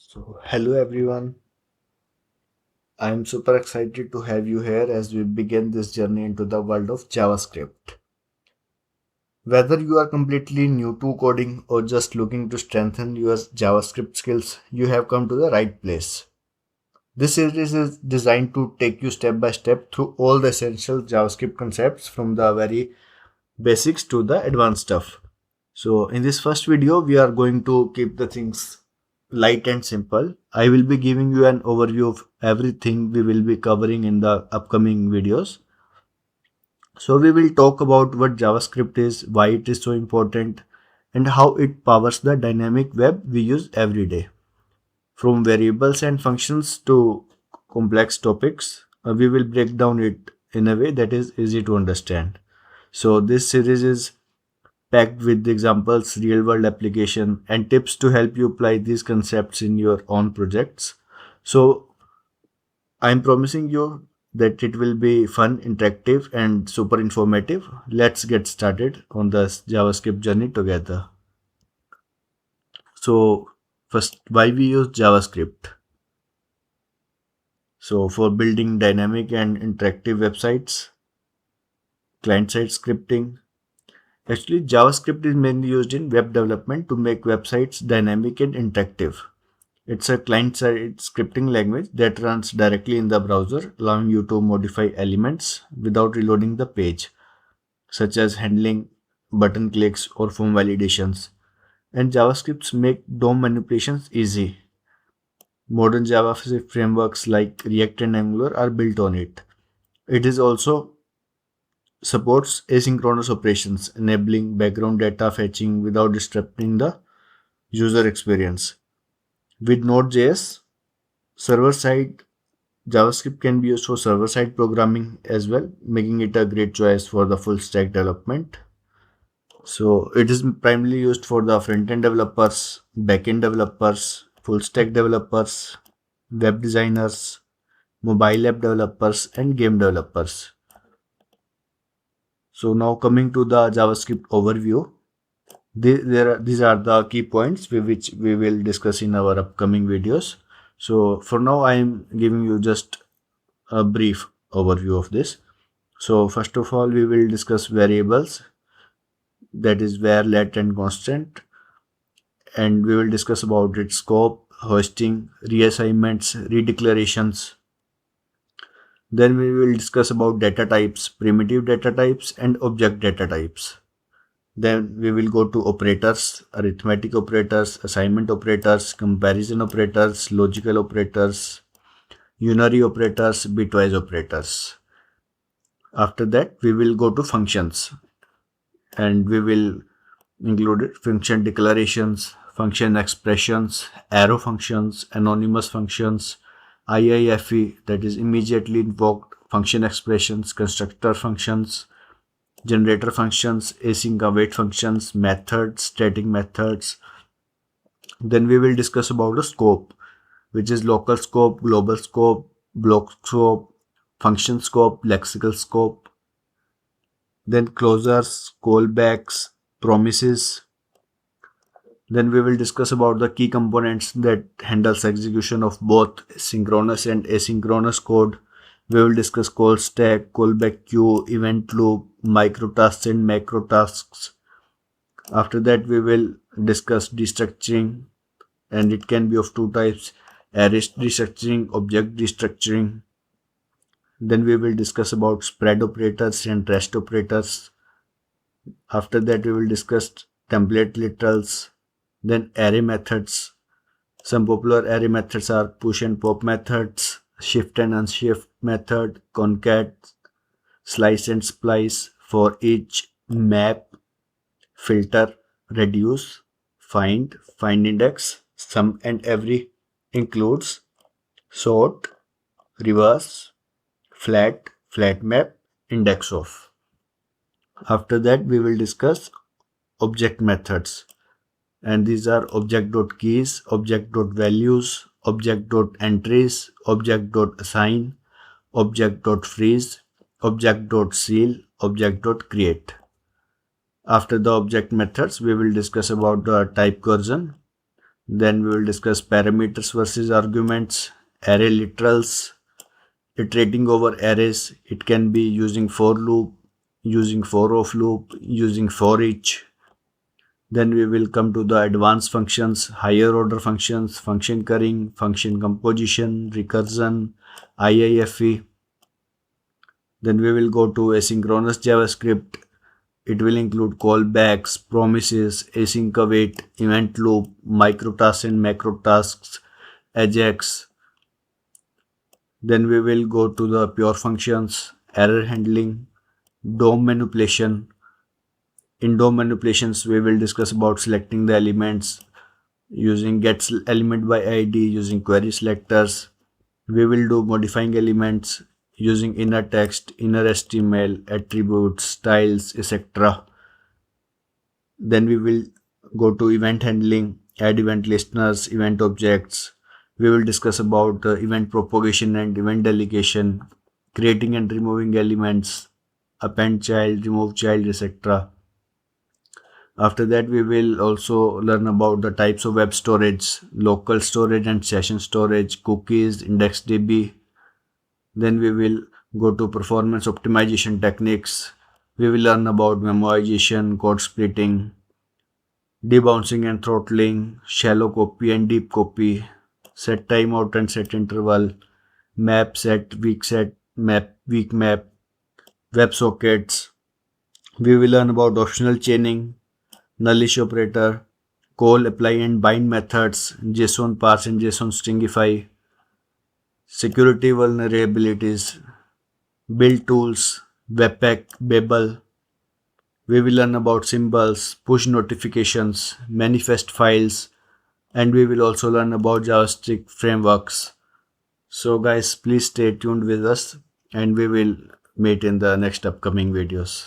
Hello everyone. I'm super excited to have you here as we begin this journey into the world of JavaScript. Whether you are completely new to coding or just looking to strengthen your JavaScript skills, you have come to the right place. This series is designed to take you step by step through all the essential JavaScript concepts from the very basics to the advanced stuff. So in this first video, we are going to keep the things light and simple. I will be giving you an overview of everything we will be covering in the upcoming videos. So we will talk about what JavaScript is, why it is so important, and how it powers the dynamic web we use every day. From variables and functions to complex topics, we will break down it in a way that is easy to understand. So this series is packed with examples, real world application, and tips to help you apply these concepts in your own projects. So I'm promising you that it will be fun, interactive, and super informative. Let's get started on this JavaScript journey together. So first, why we use JavaScript? So for building dynamic and interactive websites, client-side scripting. Actually, JavaScript is mainly used in web development to make websites dynamic and interactive. It's a client-side scripting language that runs directly in the browser, allowing you to modify elements without reloading the page, such as handling button clicks or form validations. And JavaScripts make DOM manipulations easy. Modern JavaScript frameworks like React and Angular are built on it. It is also supports asynchronous operations, enabling background data fetching without disrupting the user experience. With Node.js, server-side JavaScript can be used for server-side programming as well, making it a great choice for the full stack development. So it is primarily used for the front-end developers, back-end developers, full stack developers, web designers, mobile app developers, and game developers. So now coming to the JavaScript overview, these are the key points which we will discuss in our upcoming videos. So for now, I am giving you just a brief overview of this. So first of all, we will discuss variables, that is var, let, and constant, and we will discuss about its scope, hosting, reassignments, redeclarations. Then we will discuss about data types, primitive data types, and object data types. Then we will go to operators, arithmetic operators, assignment operators, comparison operators, logical operators, unary operators, bitwise operators. After that, we will go to functions, and we will include function declarations, function expressions, arrow functions, anonymous functions, IIFE, that is immediately invoked function expressions, constructor functions, generator functions, async await functions, methods, static methods. Then we will discuss about the scope, which is local scope, global scope, block scope, function scope, lexical scope. Then closures, callbacks, promises. Then we will discuss about the key components that handles execution of both synchronous and asynchronous code. We will discuss call stack, callback queue, event loop, microtasks and macro tasks. After that, we will discuss destructuring, and it can be of two types: array destructuring, object destructuring. Then we will discuss about spread operators and rest operators. After that, we will discuss template literals, then array methods. Some popular array methods are push and pop methods, shift and unshift method, concat, slice and splice, for each, map, filter, reduce, find index, sum and every, includes, sort, reverse, flat map, index of. After that, we will discuss object methods, and these are object.keys, object.values, object.entries, object.assign, object.freeze, object.seal, object.create. After the object methods, we will discuss about the type conversion, Then we will discuss parameters versus arguments, array literals, iterating over arrays. It can be using for loop, using for of loop, using for each. Then we will come to the advanced functions, higher order functions, function currying, function composition, recursion, IIFE. Then we will go to asynchronous JavaScript. It will include callbacks, promises, async await, event loop, microtasks and macro tasks, Ajax. Then we will go to the pure functions, error handling, DOM manipulation. In DOM manipulations, we will discuss about selecting the elements using get element by ID, using query selectors. We will do modifying elements using inner text, inner HTML, attributes, styles, etc. Then we will go to event handling, add event listeners, event objects. We will discuss about event propagation and event delegation, creating and removing elements, append child, remove child, etc. After that, we will also learn about the types of web storage, local storage and session storage, cookies, IndexedDB. Then we will go to performance optimization techniques. We will learn about memoization, code splitting, debouncing and throttling, shallow copy and deep copy, set timeout and set interval, map set, map, weak map, WebSockets. We will learn about optional chaining, nullish operator, call, apply and bind methods, JSON parse and JSON stringify, security vulnerabilities, build tools, Webpack, Babel. We will learn about symbols, push notifications, manifest files, and we will also learn about JavaScript frameworks. So guys, please stay tuned with us and we will meet in the next upcoming videos.